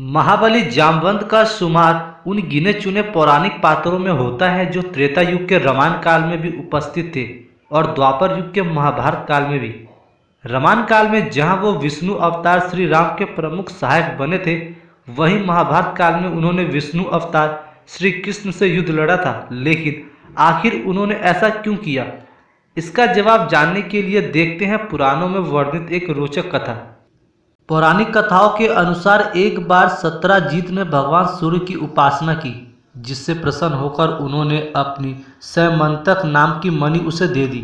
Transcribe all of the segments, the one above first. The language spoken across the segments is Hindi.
महाबली जामवंत का शुमार उन गिने चुने पौराणिक पात्रों में होता है जो त्रेता युग के रामायण काल में भी उपस्थित थे और द्वापर युग के महाभारत काल में भी। रामायण काल में जहां वो विष्णु अवतार श्री राम के प्रमुख सहायक बने थे, वहीं महाभारत काल में उन्होंने विष्णु अवतार श्री कृष्ण से युद्ध लड़ा था। लेकिन आखिर उन्होंने ऐसा क्यों किया, इसका जवाब जानने के लिए देखते हैं पुराणों में वर्णित एक रोचक कथा। पौराणिक कथाओं के अनुसार एक बार सत्यजित ने भगवान सूर्य की उपासना की, जिससे प्रसन्न होकर उन्होंने अपनी सैमंतक नाम की मणि उसे दे दी।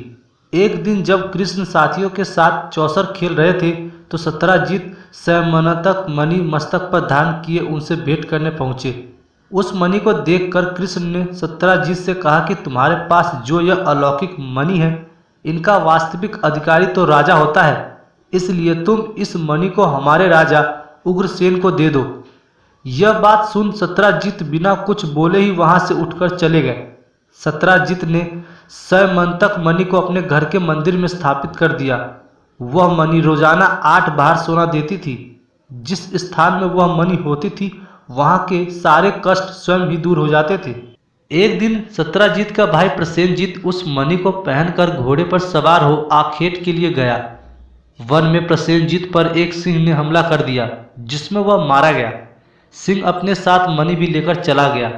एक दिन जब कृष्ण साथियों के साथ चौसर खेल रहे थे तो सत्यजित सैमंतक मणि मस्तक पर धारण किए उनसे भेंट करने पहुंचे। उस मणि को देखकर कृष्ण ने सत्यजित से कहा कि तुम्हारे पास जो यह अलौकिक मणि है, इनका वास्तविक अधिकारी तो राजा होता है, इसलिए तुम इस मणि को हमारे राजा उग्रसेन को दे दो। यह बात सुन सत्यजित बिना कुछ बोले ही वहां से उठकर चले गए। सत्यजित ने सैमंतक मणि को अपने घर के मंदिर में स्थापित कर दिया। वह मणि रोजाना 8 बार सोना देती थी। जिस स्थान में वह मणि होती थी, वहां के सारे कष्ट स्वयं ही दूर हो जाते थे। एक दिन सत्यजित का भाई प्रसेनजीत उस मणि को पहनकर घोड़े पर सवार हो आखेट के लिए गया। वन में प्रसेनजीत पर एक सिंह ने हमला कर दिया, जिसमें वह मारा गया। सिंह अपने साथ मणि भी लेकर चला गया।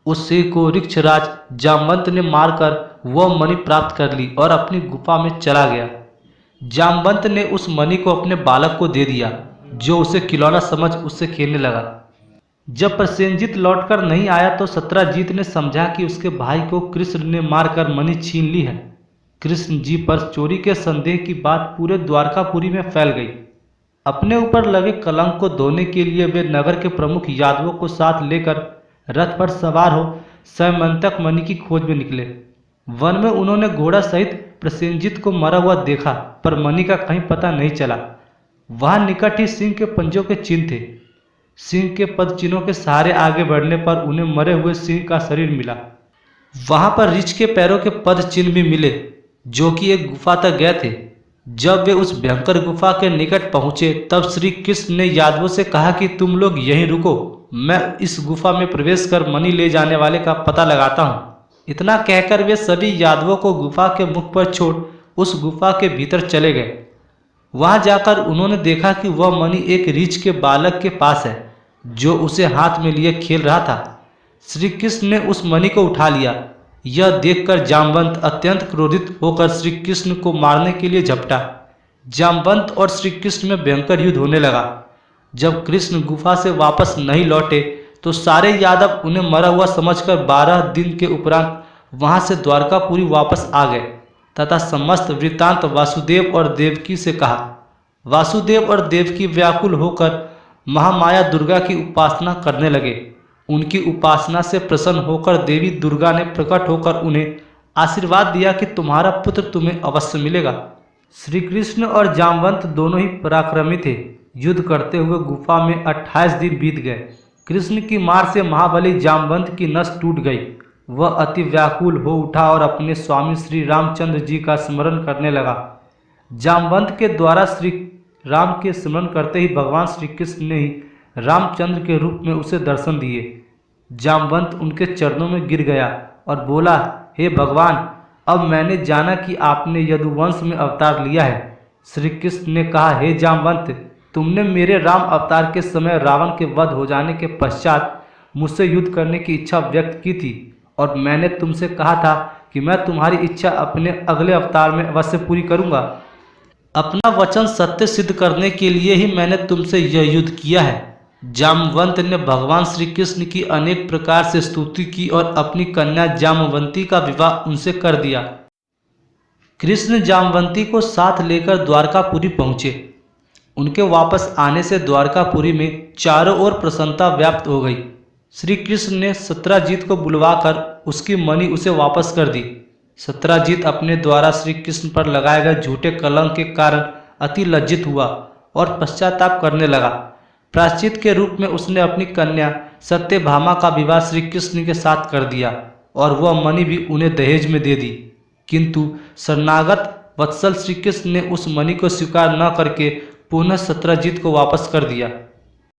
उस सिंह को ऋक्षराज जामवंत ने मारकर वह मणि प्राप्त कर ली और अपनी गुफा में चला गया। जामवंत ने उस मणि को अपने बालक को दे दिया, जो उसे खिलौना समझ उससे खेलने लगा। जब प्रसेनजीत लौटकर नहीं आया तो सत्यजित ने समझा कि उसके भाई को कृष्ण ने मारकर मणि छीन ली है। कृष्ण जी पर चोरी के संदेह की बात पूरे द्वारकापुरी में फैल गई। अपने ऊपर लगे कलंक को धोने के लिए वे नगर के प्रमुख यादवों को साथ लेकर रथ पर सवार हो सैमंतक मणि की खोज में निकले। वन में उन्होंने घोड़ा सहित प्रसेनजीत को मरा हुआ देखा, पर मणि का कहीं पता नहीं चला। वहां निकट ही सिंह के पंजों के चिन्ह थे। सिंह के पद चिन्हों के सहारे आगे बढ़ने पर उन्हें मरे हुए सिंह का शरीर मिला। वहां पर ऋछ के पैरों के पद चिन्ह भी मिले, जो कि एक गुफा तक गए थे। जब वे उस भयंकर गुफा के निकट पहुंचे, तब श्री कृष्ण ने यादवों से कहा कि तुम लोग यहीं रुको, मैं इस गुफा में प्रवेश कर मणि ले जाने वाले का पता लगाता हूं। इतना कहकर वे सभी यादवों को गुफा के मुख पर छोड़ उस गुफा के भीतर चले गए। वहां जाकर उन्होंने देखा कि वह मणि एक रीछ के बालक के पास है, जो उसे हाथ में लिए खेल रहा था। श्री कृष्ण ने उस मणि को उठा लिया। यह देखकर जामवंत अत्यंत क्रोधित होकर श्री कृष्ण को मारने के लिए झपटा। जामवंत और श्री कृष्ण में भयंकर युद्ध होने लगा। जब कृष्ण गुफा से वापस नहीं लौटे तो सारे यादव उन्हें मरा हुआ समझकर 12 दिन के उपरांत वहां से द्वारकापुरी वापस आ गए तथा समस्त वृत्तांत वासुदेव और देवकी से कहा। वासुदेव और देवकी व्याकुल होकर महामाया दुर्गा की उपासना करने लगे। उनकी उपासना से प्रसन्न होकर देवी दुर्गा ने प्रकट होकर उन्हें आशीर्वाद दिया कि तुम्हारा पुत्र तुम्हें अवश्य मिलेगा। श्री कृष्ण और जामवंत दोनों ही पराक्रमी थे। युद्ध करते हुए गुफा में 28 दिन बीत गए। कृष्ण की मार से महाबली जामवंत की नस टूट गई। वह अति व्याकुल हो उठा और अपने स्वामी श्री रामचंद्र जी का स्मरण करने लगा। जामवंत के द्वारा श्री राम के स्मरण करते ही भगवान श्री कृष्ण ने ही रामचंद्र के रूप में उसे दर्शन दिए। जामवंत उनके चरणों में गिर गया और बोला, हे भगवान, अब मैंने जाना कि आपने यदुवंश में अवतार लिया है। श्री कृष्ण ने कहा, हे जामवंत, तुमने मेरे राम अवतार के समय रावण के वध हो जाने के पश्चात मुझसे युद्ध करने की इच्छा व्यक्त की थी और मैंने तुमसे कहा था कि मैं तुम्हारी इच्छा अपने अगले अवतार में अवश्य पूरी करूंगा। अपना वचन सत्य सिद्ध करने के लिए ही मैंने तुमसे यह युद्ध किया है। जामवंत ने भगवान श्री कृष्ण की अनेक प्रकार से स्तुति की और अपनी कन्या जामवंती का विवाह उनसे कर दिया। कृष्ण जामवंती को साथ लेकर द्वारकापुरी पहुंचे। उनके वापस आने से द्वारकापुरी में चारों ओर प्रसन्नता व्याप्त हो गई। श्री कृष्ण ने सत्यजित को बुलवाकर उसकी मणि उसे वापस कर दी। सत्यजित अपने द्वारा श्री कृष्ण पर लगाए गए झूठे कलंक के कारण अति लज्जित हुआ और पश्चाताप करने लगा। प्रायश्चित के रूप में उसने अपनी कन्या सत्यभामा का विवाह श्री कृष्ण के साथ कर दिया और वह मणि भी उन्हें दहेज में दे दी। किंतु शरणागत वत्सल श्री कृष्ण ने उस मणि को स्वीकार न करके पुनः सत्यजित को वापस कर दिया।